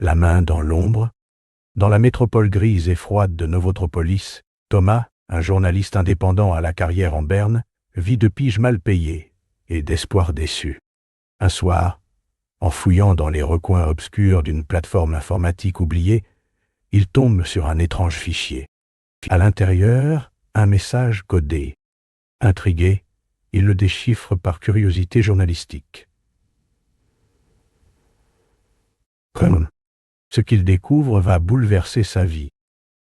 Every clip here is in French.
la main dans l'ombre. Dans la métropole grise et froide de Novotropolis, Thomas, un journaliste indépendant à la carrière en berne, vit de piges mal payées et d'espoirs déçus. Un soir, en fouillant dans les recoins obscurs d'une plateforme informatique oubliée, il tombe sur un étrange fichier. À l'intérieur, un message codé. Intrigué, il le déchiffre par curiosité journalistique. Comme ce qu'il découvre va bouleverser sa vie.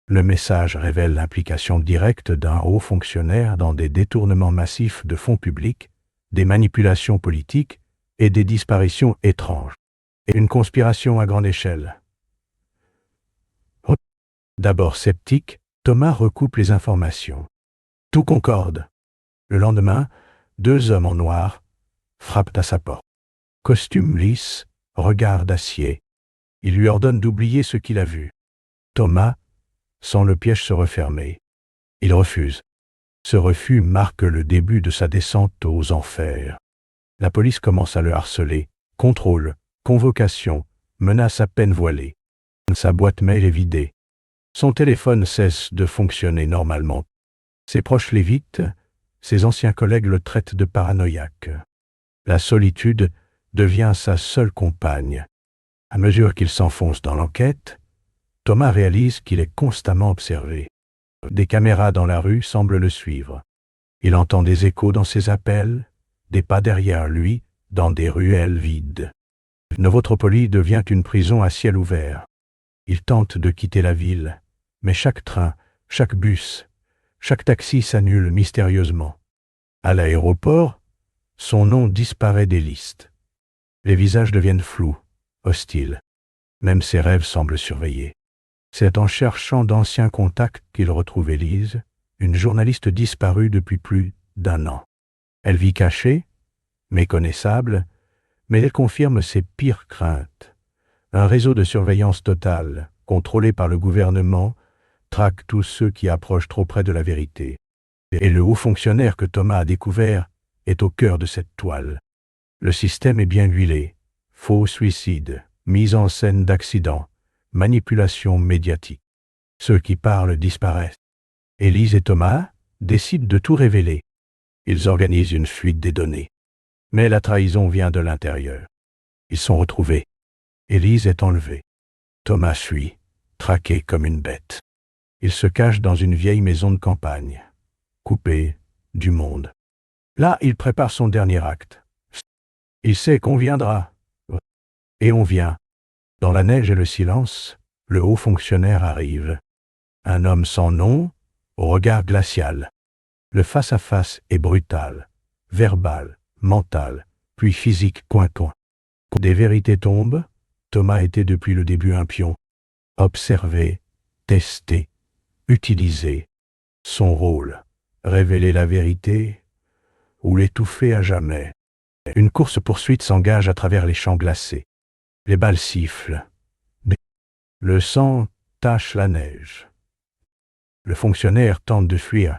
Le message révèle l'implication directe d'un haut fonctionnaire dans des détournements massifs de fonds publics, des manipulations politiques et des disparitions étranges. Et une conspiration à grande échelle. D'abord sceptique, Thomas recoupe les informations. Tout concorde. Le lendemain, 2 hommes en noir frappent à sa porte. Costume lisse, regard d'acier. Il lui ordonne d'oublier ce qu'il a vu. Thomas sent le piège se refermer. Il refuse. Ce refus marque le début de sa descente aux enfers. La police commence à le harceler. Contrôle, convocation, menace à peine voilée. Sa boîte mail est vidée. Son téléphone cesse de fonctionner normalement. Ses proches l'évitent, ses anciens collègues le traitent de paranoïaque. La solitude devient sa seule compagne. À mesure qu'il s'enfonce dans l'enquête, Thomas réalise qu'il est constamment observé. Des caméras dans la rue semblent le suivre. Il entend des échos dans ses appels, des pas derrière lui, dans des ruelles vides. Novotropolis devient une prison à ciel ouvert. Il tente de quitter la ville, mais chaque train, chaque bus, chaque taxi s'annule mystérieusement. À l'aéroport, son nom disparaît des listes. Les visages deviennent flous, hostiles. Même ses rêves semblent surveillés. C'est en cherchant d'anciens contacts qu'il retrouve Élise, une journaliste disparue depuis plus d'1 an. Elle vit cachée, méconnaissable, mais elle confirme ses pires craintes. Un réseau de surveillance totale, contrôlé par le gouvernement, traque tous ceux qui approchent trop près de la vérité. Et le haut fonctionnaire que Thomas a découvert est au cœur de cette toile. Le système est bien huilé. Faux suicides, mise en scène d'accidents, manipulation médiatique. Ceux qui parlent disparaissent. Élise et Thomas décident de tout révéler. Ils organisent une fuite des données. Mais la trahison vient de l'intérieur. Ils sont retrouvés. Élise est enlevée. Thomas fuit, traqué comme une bête. Il se cache dans une vieille maison de campagne, coupé du monde. Là, il prépare son dernier acte. Il sait qu'on viendra. Et on vient. Dans la neige et le silence, le haut fonctionnaire arrive. Un homme sans nom, au regard glacial. Le face-à-face est brutal, verbal, mental, puis physique coin-coin. Des vérités tombent, Thomas était depuis le début un pion. Observé, testé, utilisé. Son rôle, révéler la vérité ou l'étouffer à jamais. Une course-poursuite s'engage à travers les champs glacés. Les balles sifflent. Le sang tache la neige. Le fonctionnaire tente de fuir.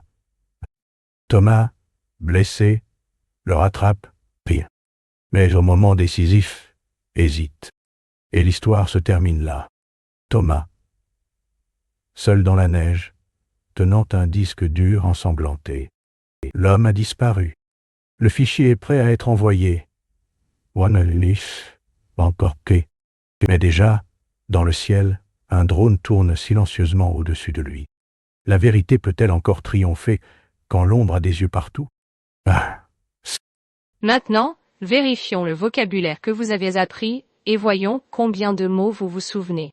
Thomas, blessé, le rattrape, pire. Mais au moment décisif, hésite. Et l'histoire se termine là. Thomas, seul dans la neige, tenant un disque dur ensanglanté. L'homme a disparu. Le fichier est prêt à être envoyé. Encore que. Mais déjà, dans le ciel, un drone tourne silencieusement au-dessus de lui. La vérité peut-elle encore triompher quand l'ombre a des yeux partout? Maintenant, vérifions le vocabulaire que vous avez appris et voyons combien de mots vous vous souvenez.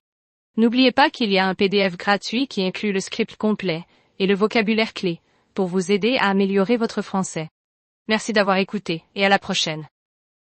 N'oubliez pas qu'il y a un PDF gratuit qui inclut le script complet et le vocabulaire clé pour vous aider à améliorer votre français. Merci d'avoir écouté et à la prochaine.